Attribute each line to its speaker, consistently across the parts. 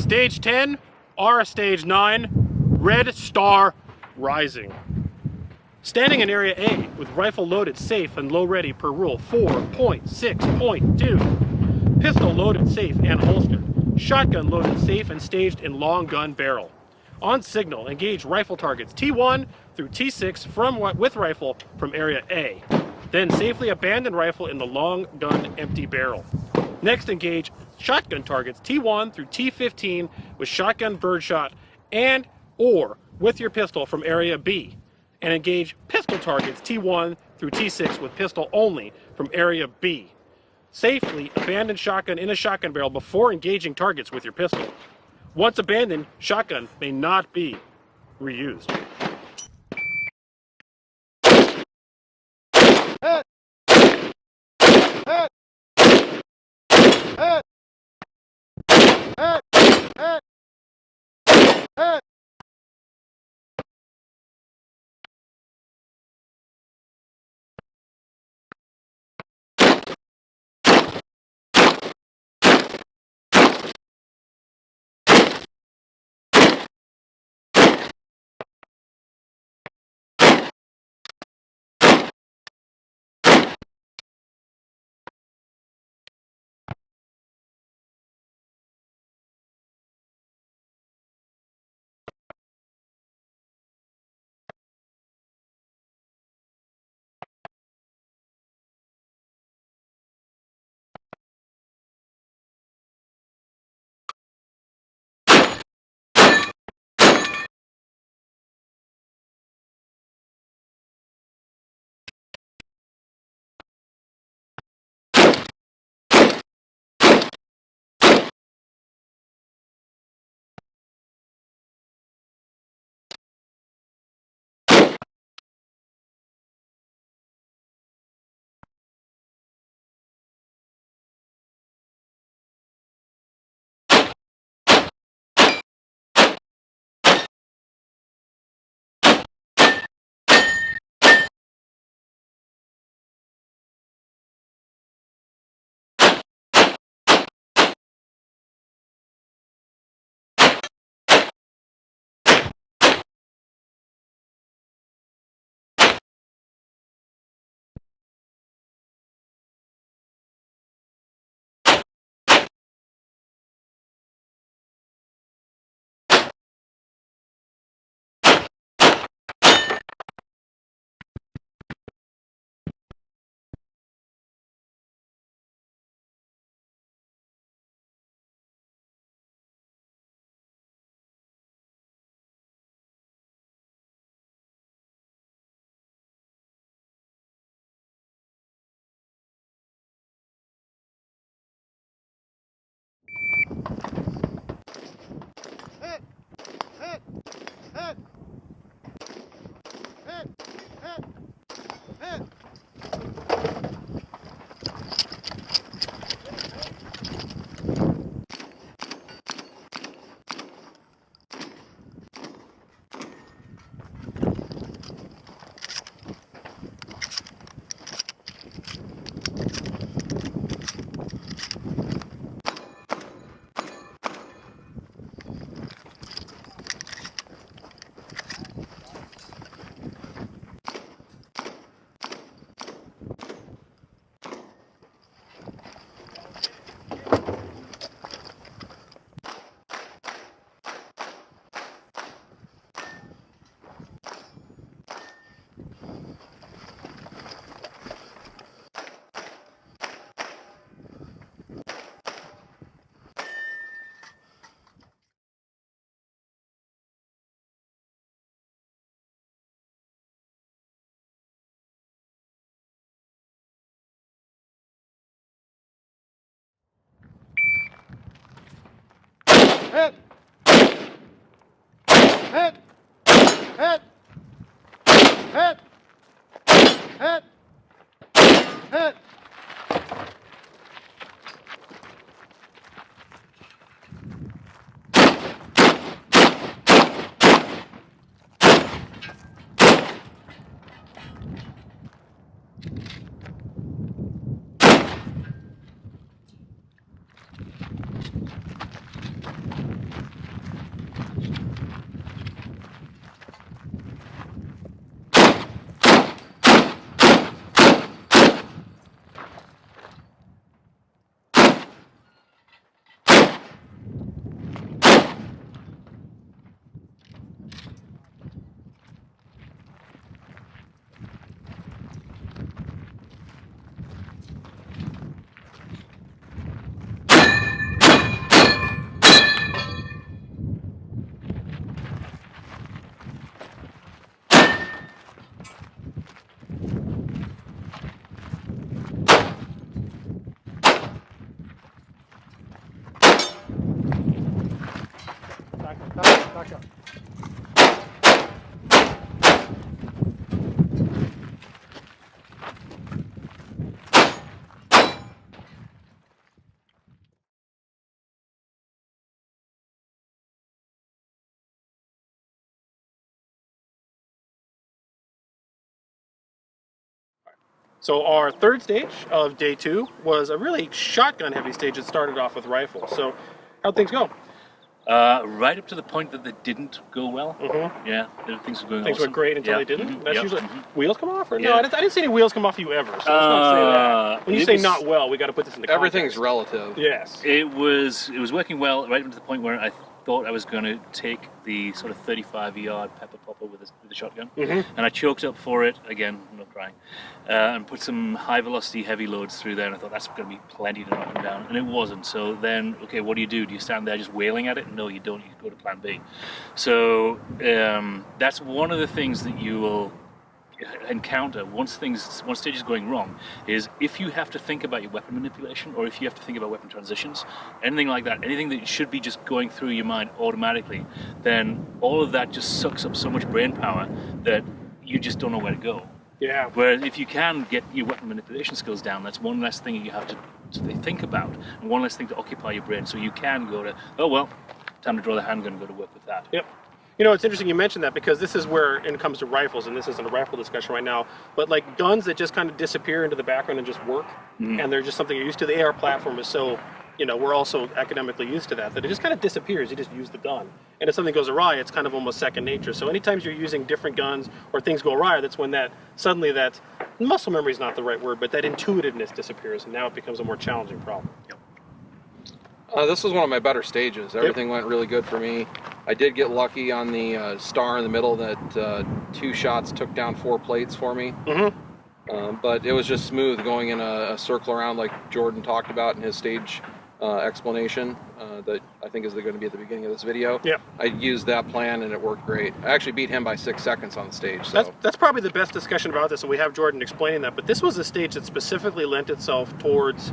Speaker 1: Stage 10, R Stage 9, Red Star Rising. Standing in Area A with rifle loaded, safe, and low ready per rule 4.6.2. Pistol loaded, safe, and holstered. Shotgun loaded, safe, and staged in long gun barrel. On signal, engage rifle targets T1 through T6 with rifle from Area A. Then safely abandon rifle in the long gun empty barrel. Next, engage shotgun targets T1 through T15 with shotgun birdshot and or with your pistol from Area B. And engage pistol targets T1 through T6 with pistol only from Area B. Safely abandon shotgun in a shotgun barrel before engaging targets with your pistol. Once abandoned, shotgun may not be reused.
Speaker 2: Hit! Hit! Hit! Hit! Hit! Hit!
Speaker 1: Shotgun. So our third stage of day 2 was a really shotgun heavy stage that started off with rifle. So how'd things go?
Speaker 3: Right up to the point that they didn't go well. Yeah, things were going
Speaker 1: Things
Speaker 3: awesome.
Speaker 1: went great until
Speaker 3: Yeah.
Speaker 1: they didn't. That's
Speaker 3: Yeah.
Speaker 1: usually wheels come off, or no?
Speaker 3: Yeah.
Speaker 1: I didn't see any wheels come off you ever. So let's not say that. When you
Speaker 3: it
Speaker 1: say
Speaker 3: was-
Speaker 1: not well, we got to put this into context.
Speaker 2: Everything's relative.
Speaker 1: Yes.
Speaker 3: It was working well right up to the point where I thought I was going to take the sort of 35-yard pepper popper with the shotgun, and I choked up for it again. I'm not crying, and put some high-velocity heavy loads through there, and I thought that's going to be plenty to knock them down, and it wasn't. So then, okay, what do? Do you stand there just wailing at it? No, you don't. You go to Plan B. So that's one of the things that you will encounter once stage is going wrong, is if you have to think about your weapon manipulation, or if you have to think about weapon transitions, anything like that, anything that should be just going through your mind automatically, then all of that just sucks up so much brain power that you just don't know where to go.
Speaker 1: Yeah.
Speaker 3: Whereas if you can get your weapon manipulation skills down, that's one less thing you have to think about, and one less thing to occupy your brain, so you can go to, oh well, time to draw the handgun and go to work with that.
Speaker 1: Yep. You know, it's interesting you mentioned that, because this is where, when it comes to rifles, and this isn't a rifle discussion right now, but like guns that just kind of disappear into the background and just work, and they're just something you're used to. The AR platform is so, you know, we're also academically used to that it just kind of disappears. You just use the gun. And if something goes awry, it's kind of almost second nature. So anytime you're using different guns or things go awry, that's when suddenly that, muscle memory is not the right word, but that intuitiveness disappears, and now it becomes a more challenging problem.
Speaker 3: Yep.
Speaker 2: This was one of my better stages. Everything went really good for me. I did get lucky on the star in the middle that 2 shots took down 4 plates for me. But it was just smooth going in a circle around like Jordan talked about in his stage explanation that I think is going to be at the beginning of this video.
Speaker 1: Yep.
Speaker 2: I used that plan and it worked great. I actually beat him by 6 seconds on the stage. So.
Speaker 1: That's probably the best discussion about this, and we have Jordan explaining that. But this was a stage that specifically lent itself towards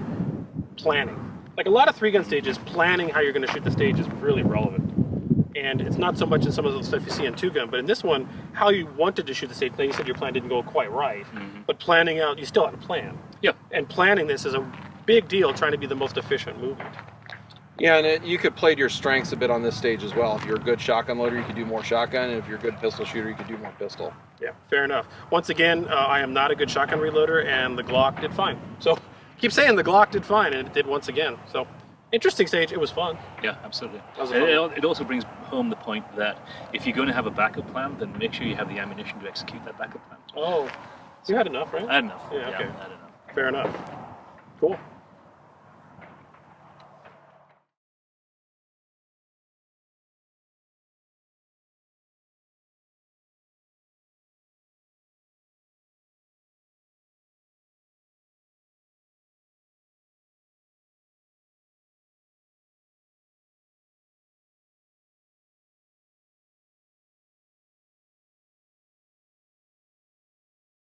Speaker 1: planning. Like a lot of 3-gun stages, planning how you're going to shoot the stage is really relevant. And it's not so much in some of the stuff you see in 2-gun, but in this one, how you wanted to shoot the stage. Now you said your plan didn't go quite right, but planning out, you still had a plan.
Speaker 3: Yeah.
Speaker 1: And planning this is a big deal, trying to be the most efficient movement.
Speaker 2: Yeah, and you could play to your strengths a bit on this stage as well. If you're a good shotgun loader, you could do more shotgun, and if you're a good pistol shooter, you could do more pistol.
Speaker 1: Yeah, fair enough. Once again, I am not a good shotgun reloader, and the Glock did fine. So keep saying the Glock did fine, and it did once again. So interesting stage. It was fun.
Speaker 3: Yeah, absolutely.
Speaker 1: That was a fun one.
Speaker 3: It also brings home the point that if you're going to have a backup plan, then make sure you have the ammunition to execute that backup plan.
Speaker 1: Oh, you had enough, right?
Speaker 3: I had enough.
Speaker 1: Yeah, okay.
Speaker 3: I had enough.
Speaker 1: Fair enough. Cool.